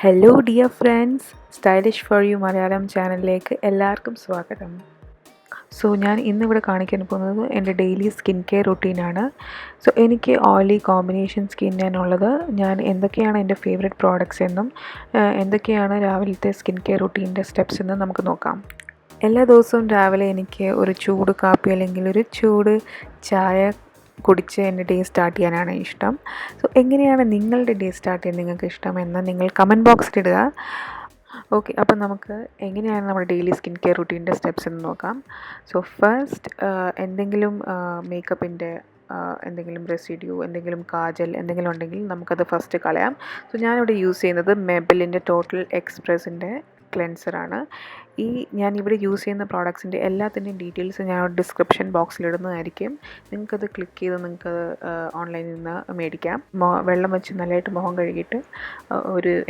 Hello dear friends, stylish for you Malayalam ചാനലിലേക്ക് എല്ലാവർക്കും സ്വാഗതം. ഞാൻ ഇന്നിവിടെ കാണിക്കാൻ പോകുന്നത് എൻ്റെ ഡെയിലി സ്കിൻ കെയർ റുട്ടീനാണ്. എനിക്ക് ഓയിലി കോമ്പിനേഷൻ സ്കിന്നാണുള്ളത്. ഞാൻ എന്തൊക്കെയാണ് എൻ്റെ ഫേവറേറ്റ് പ്രോഡക്റ്റ്സ് എന്നും എന്തൊക്കെയാണ് രാവിലത്തെ സ്കിൻ കെയർ റുട്ടീൻ്റെ സ്റ്റെപ്സ് എന്നും നമുക്ക് നോക്കാം. എല്ലാ ദിവസവും രാവിലെ എനിക്ക് ഒരു ചൂട് കാപ്പി അല്ലെങ്കിൽ ഒരു ചൂട് ചായ കുടിച്ച് എൻ്റെ ഡേ സ്റ്റാർട്ട് ചെയ്യാനാണ് ഇഷ്ടം. എങ്ങനെയാണ് നിങ്ങളുടെ ഡേ സ്റ്റാർട്ട് ചെയ്യാൻ നിങ്ങൾക്ക് ഇഷ്ടമെന്ന് നിങ്ങൾ കമൻറ്റ് ബോക്സിലിടുക. ഓക്കെ, അപ്പം നമുക്ക് എങ്ങനെയാണ് നമ്മുടെ ഡെയിലി സ്കിൻ കെയർ റുട്ടീൻ്റെ സ്റ്റെപ്സ് എന്ന് നോക്കാം. ഫസ്റ്റ് എന്തെങ്കിലും മേക്കപ്പിൻ്റെ എന്തെങ്കിലും റെസിഡ്യൂ, എന്തെങ്കിലും കാജൽ എന്തെങ്കിലും ഉണ്ടെങ്കിൽ നമുക്കത് ഫസ്റ്റ് കളയാം. ഞാനിവിടെ യൂസ് ചെയ്യുന്നത് മെബലിൻ്റെ ടോട്ടൽ എക്സ്പ്രസിൻ്റെ ക്ലെൻസറാണ്. ഞാനിവിടെ യൂസ് ചെയ്യുന്ന പ്രോഡക്ട്സിൻ്റെ എല്ലാത്തിൻ്റെയും ഡീറ്റെയിൽസ് ഞാൻ ഡിസ്ക്രിപ്ഷൻ ബോക്സിൽ ഇടുന്നതായിരിക്കും. നിങ്ങൾക്കത് ക്ലിക്ക് ചെയ്ത് നിങ്ങൾക്കത് ഓൺലൈനിൽ നിന്ന് മേടിക്കാം. വെള്ളം വെച്ച് നല്ലതായിട്ട് മുഖം കഴുകിയിട്ട്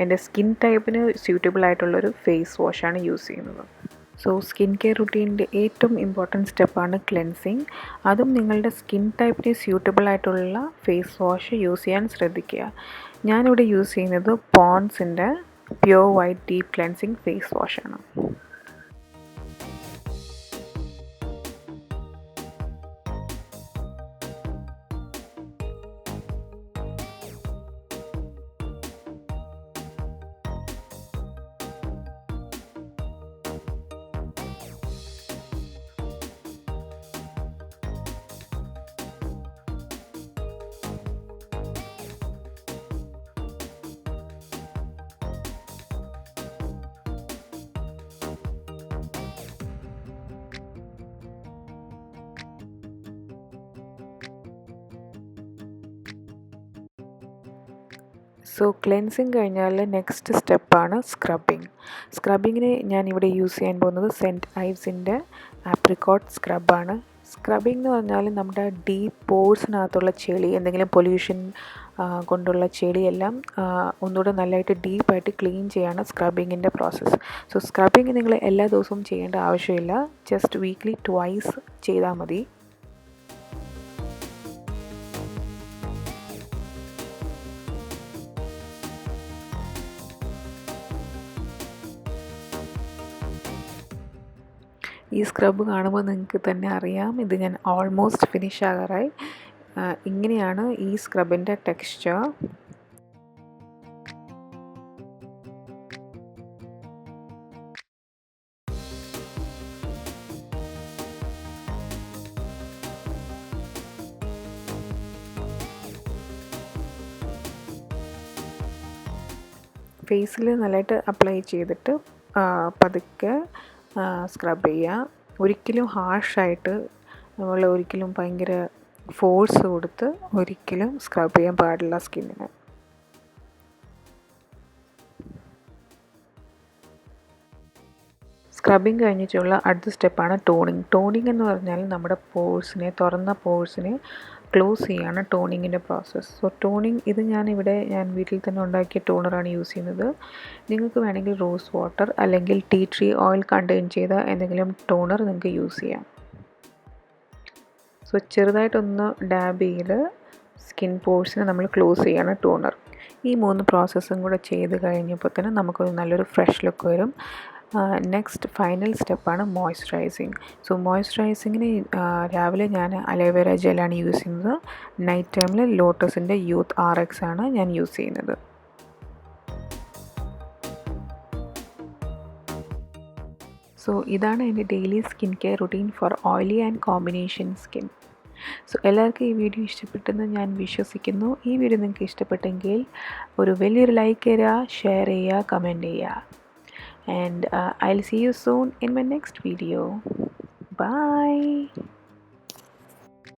എൻ്റെ സ്കിൻ ടൈപ്പിന് സ്യൂട്ടബിൾ ആയിട്ടുള്ളൊരു ഫേസ് വാഷാണ് യൂസ് ചെയ്യുന്നത്. സ്കിൻ കെയർ റുട്ടീൻ്റെ ഏറ്റവും ഇമ്പോർട്ടൻറ്റ് സ്റ്റെപ്പാണ് ക്ലെൻസിങ്. അതും നിങ്ങളുടെ സ്കിൻ ടൈപ്പിന് സ്യൂട്ടബിൾ ആയിട്ടുള്ള ഫേസ് വാഷ് യൂസ് ചെയ്യാൻ ശ്രദ്ധിക്കുക. ഞാനിവിടെ യൂസ് ചെയ്യുന്നത് പോൺസിൻ്റെ pure white deep cleansing face വാഷാണ്. ക്ലെൻസിങ് കഴിഞ്ഞാൽ നെക്സ്റ്റ് സ്റ്റെപ്പാണ് സ്ക്രബിങ്. സ്ക്രബിങ്ങിന് ഞാനിവിടെ യൂസ് ചെയ്യാൻ പോകുന്നത് സെൻറ്റ് ഐവ്സിൻ്റെ ആപ്രിക്കോട്ട് സ്ക്രബാണ്. സ്ക്രബിംഗ് എന്ന് പറഞ്ഞാൽ നമ്മുടെ ഡീപ്പ് പോഴ്സിനകത്തുള്ള ചെളി, എന്തെങ്കിലും പൊല്യൂഷൻ കൊണ്ടുള്ള ചെളിയെല്ലാം ഒന്നുകൂടെ നല്ലതായിട്ട് ഡീപ്പായിട്ട് ക്ലീൻ ചെയ്യാണ് സ്ക്രബിങ്ങിൻ്റെ പ്രോസസ്സ്. സ്ക്രബിങ് നിങ്ങൾ എല്ലാ ദിവസവും ചെയ്യേണ്ട ആവശ്യമില്ല, ജസ്റ്റ് വീക്ക്ലി ട്വൈസ് ചെയ്താൽ മതി. ഈ സ്ക്രബ് കാണുമ്പോൾ നിങ്ങൾക്ക് തന്നെ അറിയാം ഇത് ഞാൻ ഓൾമോസ്റ്റ് ഫിനിഷ് ആകാറായി. ഇങ്ങനെയാണ് ഈ സ്ക്രബിൻ്റെ ടെക്സ്ചർ. ഫേസിൽ നല്ലതായിട്ട് അപ്ലൈ ചെയ്തിട്ട് പതുക്കെ സ്ക്രബ് ചെയ്യുക. ഒരിക്കലും ഹാർഷായിട്ട് ഒരിക്കലും ഭയങ്കര ഫോഴ്സ് കൊടുത്ത് ഒരിക്കലും സ്ക്രബ് ചെയ്യാൻ പാടില്ല സ്കിന്നിന്. സ്ക്രബിങ് കഴിഞ്ഞിട്ടുള്ള അടുത്ത സ്റ്റെപ്പാണ് ടോണിങ്. ടോണിങ് എന്ന് പറഞ്ഞാൽ നമ്മുടെ തുറന്ന പോഴ്സിനെ ക്ലോസ് ചെയ്യാണ് ടോണിങ്ങിൻ്റെ പ്രോസസ്സ്. ടോണിങ് ഇത് ഞാൻ വീട്ടിൽ തന്നെ ഉണ്ടാക്കിയ ടോണറാണ് യൂസ് ചെയ്യുന്നത്. നിങ്ങൾക്ക് വേണമെങ്കിൽ റോസ് വാട്ടർ അല്ലെങ്കിൽ ടീ ട്രീ ഓയിൽ കണ്ടെയ്ൻ ചെയ്ത എന്തെങ്കിലും ടോണർ നിങ്ങൾക്ക് യൂസ് ചെയ്യാം. ചെറുതായിട്ടൊന്ന് ഡാബ് ചെയ്ത് സ്കിൻ പോഴ്സിനെ നമ്മൾ ക്ലോസ് ചെയ്യാണ് ടോണർ. ഈ 3 പ്രോസസ്സും കൂടെ ചെയ്ത് കഴിഞ്ഞപ്പോൾ തന്നെ നമുക്കൊരു നല്ലൊരു ഫ്രഷ് ലുക്ക് വരും. നെക്സ്റ്റ് ഫൈനൽ സ്റ്റെപ്പാണ് മോയ്സ്ചറൈസിങ്. മോയ്സ്ചറൈസിങ്ങിന് രാവിലെ ഞാൻ അലോവേര ജെല്ലാണ് യൂസ് ചെയ്യുന്നത്. നൈറ്റ് ടൈമിൽ ലോട്ടസിൻ്റെ യൂത്ത് RX ആണ് ഞാൻ യൂസ് ചെയ്യുന്നത്. ഇതാണ് എൻ്റെ daily skin care routine for oily and combination skin. എല്ലാവർക്കും ഈ വീഡിയോ ഇഷ്ടപ്പെട്ടെന്ന് ഞാൻ വിശ്വസിക്കുന്നു. ഈ വീഡിയോ നിങ്ങൾക്ക് ഇഷ്ടപ്പെട്ടെങ്കിൽ ഒരു വലിയൊരു ലൈക്ക് തരിക, ഷെയർ ചെയ്യുക, കമൻറ്റ് ചെയ്യുക. And I'll see you soon in my next video. Bye.